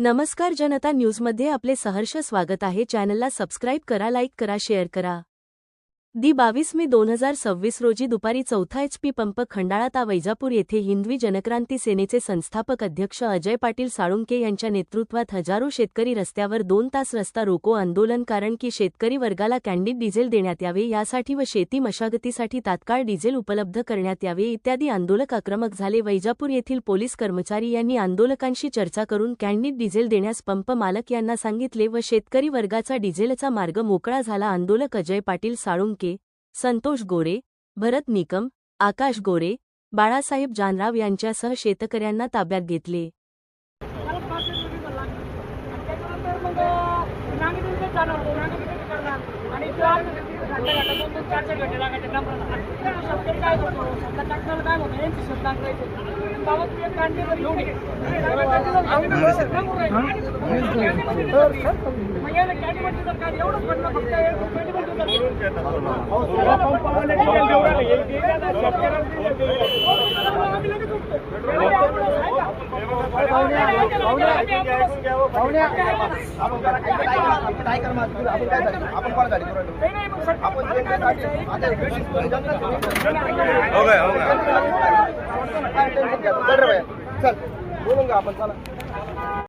नमस्कार जनता न्यूजमध्ये आपले सहर्ष स्वागत आहे। चॅनलला सबस्क्राइब करा, लाईक करा, शेअर करा। 22 मे 2026 रोजी दुपारी चौथा एचपी पंप खंडाळा ता वैजापूर येथे हिंदवी जनक्रांती सेनेचे संस्थापक अध्यक्ष अजय पाटील साळुंके यांच्या नेतृत्वात हजारो शेतकरी रस्त्यावर 2 तास रस्ता रोको आंदोलन कारण की शेतकरी वर्गाला कॅन्डिड डिझेल देण्यात यावे यासाठी व शेती मशागतीसाठी तात्काळ डिझेल उपलब्ध करण्यात यावे इत्यादी आंदोलक आक्रमक झाले। वैजापूर येथील पोलीस कर्मचारी यांनी आंदोलकांशी चर्चा करून कॅन्डिड डिझेल देण्यास पंप मालक यांना सांगितले व शेतकरी वर्गाचा डिझेलचा मार्ग मोकळा झाला। आंदोलक अजय पाटील साळुंके, संतोष गोरे, भरत निकम, आकाश गोरे, बाळासाहेब जानराव यांच्यासह शेतकऱ्यांना ताब्यात घेतले। चल बोलूंगा आपण चला।